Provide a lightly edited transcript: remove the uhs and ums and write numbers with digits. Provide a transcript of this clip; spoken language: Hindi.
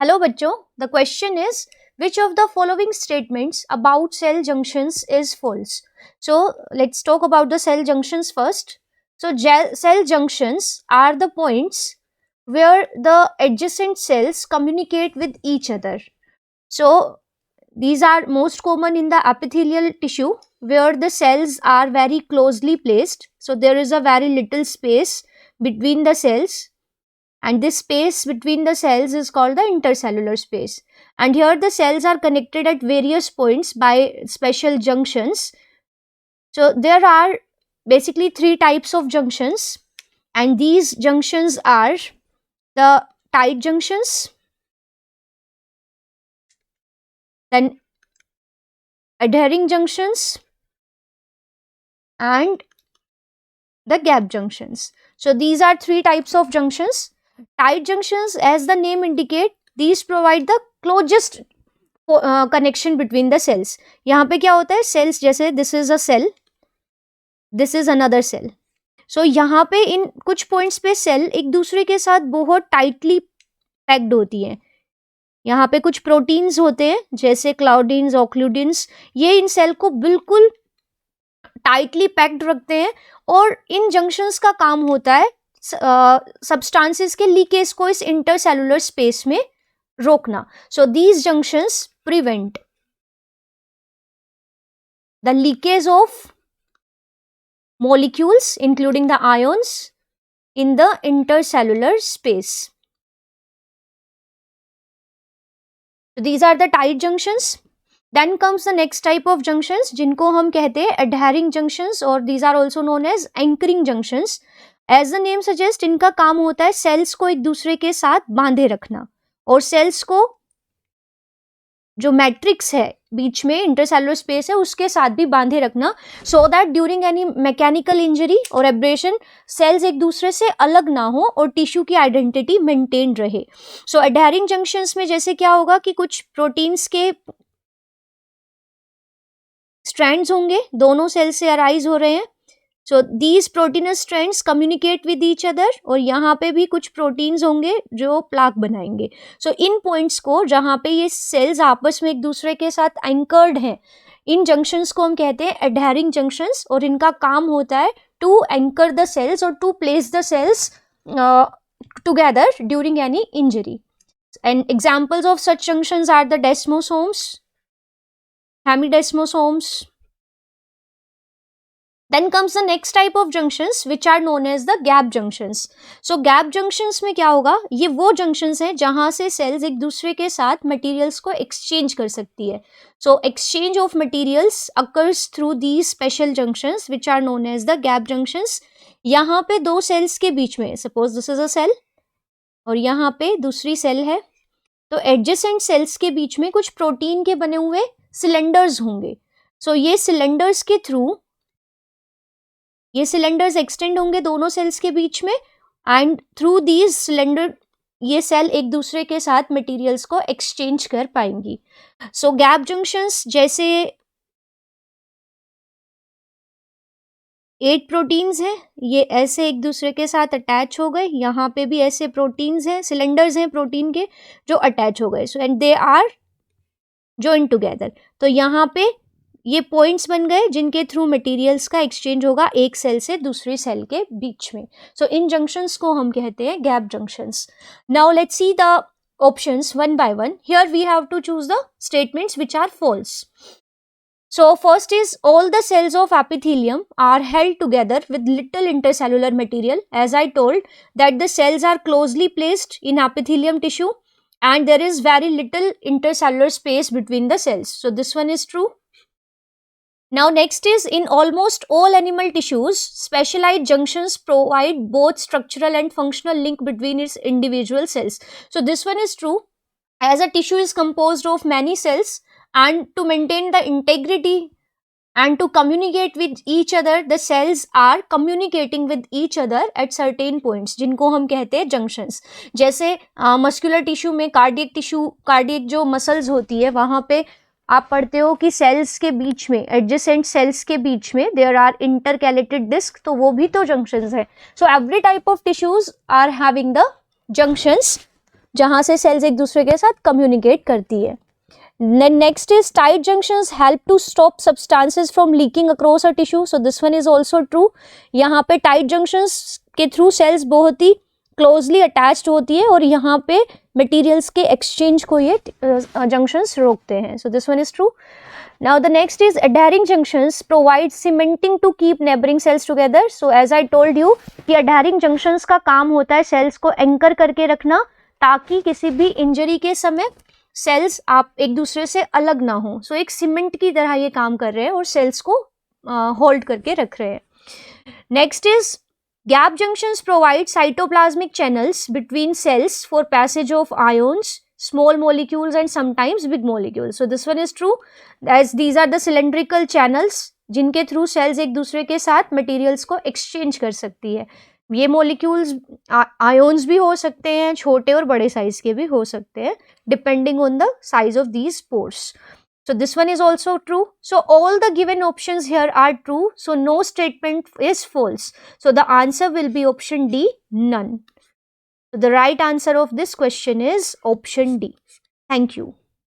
Hello बच्चों, the question is which of the following statements about cell junctions is false? So let's talk about the cell junctions first. So cell junctions are the points where the adjacent cells communicate with each other. So these are most common in the epithelial tissue where the cells are very closely placed. So there is a very little space between the cells, and this space between the cells is called the intercellular space, and here the cells are connected at various points by special junctions. So there are basically three types of junctions, and these junctions are the tight junctions, then adhering junctions, and the gap junctions. So these are three types of junctions. Tight junctions, as the name indicate, these provide the closest connection between the cells. यहाँ पे क्या होता है, सेल्स जैसे this is a cell, this is another cell. So यहाँ पे इन कुछ पॉइंट्स पे सेल एक दूसरे के साथ बहुत टाइटली पैक्ड होती हैं. यहाँ पे कुछ प्रोटीन्स होते हैं जैसे क्लाउडिन्स, ऑक्लूडिन्स, ये इन सेल को बिल्कुल टाइटली पैक्ड रखते हैं और इन जंक्शंस का काम होता है सब्सटेंसेस के लीकेज को इस इंटरसेलुलर स्पेस में रोकना. So these junctions prevent the leakage of molecules including the ions in the intercellular space. So these are the tight junctions. Then comes the next type of junctions जिनको हम कहते हैं adhering junctions, और these are also known as anchoring junctions. As the name suggests, इनका काम होता है सेल्स को एक दूसरे के साथ बांधे रखना और सेल्स को जो मैट्रिक्स है बीच में इंटरसेलुलर स्पेस है उसके साथ भी बांधे रखना, so that during any mechanical injury और एब्रेशन सेल्स एक दूसरे से अलग ना हो और टिश्यू की आइडेंटिटी मेंटेन रहे. सो एडहेरिंग जंक्शंस में जैसे क्या होगा कि कुछ प्रोटीन्स के स्ट्रैंड्स होंगे, दोनों सेल से अराइज हो रहे हैं. So these proteins strands communicate with each other, और यहाँ पे भी कुछ प्रोटीन्स होंगे जो प्लाक बनाएंगे. सो इन पॉइंट्स को जहाँ पे ये सेल्स आपस में एक दूसरे के साथ एंकर्ड हैं, इन जंक्शंस को हम कहते हैं एडहेरिंग जंक्शंस, और इनका काम होता है टू एंकर द सेल्स और to place the cells together during any injury. And examples of such junctions are the desmosomes, hemidesmosomes. Then comes the next type of junctions which are known as the gap junctions. So gap junctions में क्या होगा, ये वो junctions हैं जहाँ से cells एक दूसरे के साथ materials को exchange कर सकती है. So exchange of materials occurs through these special junctions which are known as the gap junctions. यहाँ पे दो cells के बीच में, suppose this is a cell और यहाँ पे दूसरी cell है, तो adjacent cells के बीच में कुछ protein के बने हुए cylinders होंगे. So ये cylinders के through ये सिलेंडर्स एक्सटेंड होंगे दोनों सेल्स के बीच में, एंड थ्रू दीज सिलेंडर ये सेल एक दूसरे के साथ मटेरियल्स को एक्सचेंज कर पाएंगी. सो गैप जंक्शंस जैसे 8 प्रोटीन्स हैं, ये ऐसे एक दूसरे के साथ अटैच हो गए. यहाँ पे भी ऐसे प्रोटीन्स हैं, सिलेंडर्स हैं प्रोटीन के जो अटैच हो गए. So and they are joined together. तो यहाँ पे ये पॉइंट्स बन गए जिनके थ्रू मटेरियल्स का एक्सचेंज होगा एक सेल से दूसरी सेल के बीच में. सो इन जंक्शंस को हम कहते हैं gap junctions. Now let's see the options one by one. Here we have to choose the statements which are false. So first is all the cells of epithelium are held together with little intercellular material. As I told that the cells are closely placed in epithelium tissue and there is very little intercellular space between the cells. So this one is true. Now next is in almost all animal tissues, specialized junctions provide both structural and functional link between its individual cells. So this one is true. As a tissue is composed of many cells, and to maintain the integrity and to communicate with each other, the cells are communicating with each other at certain points, जिनको हम कहते हैं junctions. जैसे मस्कुलर टिश्यू में कार्डियक जो मसल्स होती है वहाँ पे आप पढ़ते हो कि सेल्स के बीच में, एडजेसेंट सेल्स के बीच में देयर आर इंटरकैलेटेड डिस्क, तो वो भी तो जंक्शंस है. So every type of tissues are having the junctions जहाँ से सेल्स एक दूसरे के साथ कम्युनिकेट करती है। Next is tight junctions help to stop substances from leaking across a tissue, so this one is also true. यहाँ पे टाइट जंक्शंस के थ्रू सेल्स बहुत ही क्लोजली अटैच्ड होती है और यहाँ पे मटेरियल्स के एक्सचेंज को ये जंक्शंस रोकते हैं, सो this one is true. Now the next is adhering junctions provide cementing to keep neighboring cells together. So as I told you कि adhering junctions का काम होता है cells को anchor करके रखना ताकि किसी भी injury के समय cells आप एक दूसरे से अलग ना हो। So एक सीमेंट की तरह ये काम कर रहे हैं और cells को hold करके रख रहे हैं। Next is gap junctions provide cytoplasmic channels between cells for passage of ions, small molecules and sometimes big molecules. So this one is true as these are the cylindrical channels जिनके थ्रू सेल्स एक दूसरे के साथ मटेरियल्स को एक्सचेंज कर सकती है। ये मॉलिक्यूल्स आयोन्स भी हो सकते हैं, छोटे और बड़े साइज के भी हो सकते हैं depending on the size of these pores. So this one is also true. So all the given options here are true. So no statement is false. So the answer will be option D, none. So the right answer of this question is option D. Thank you.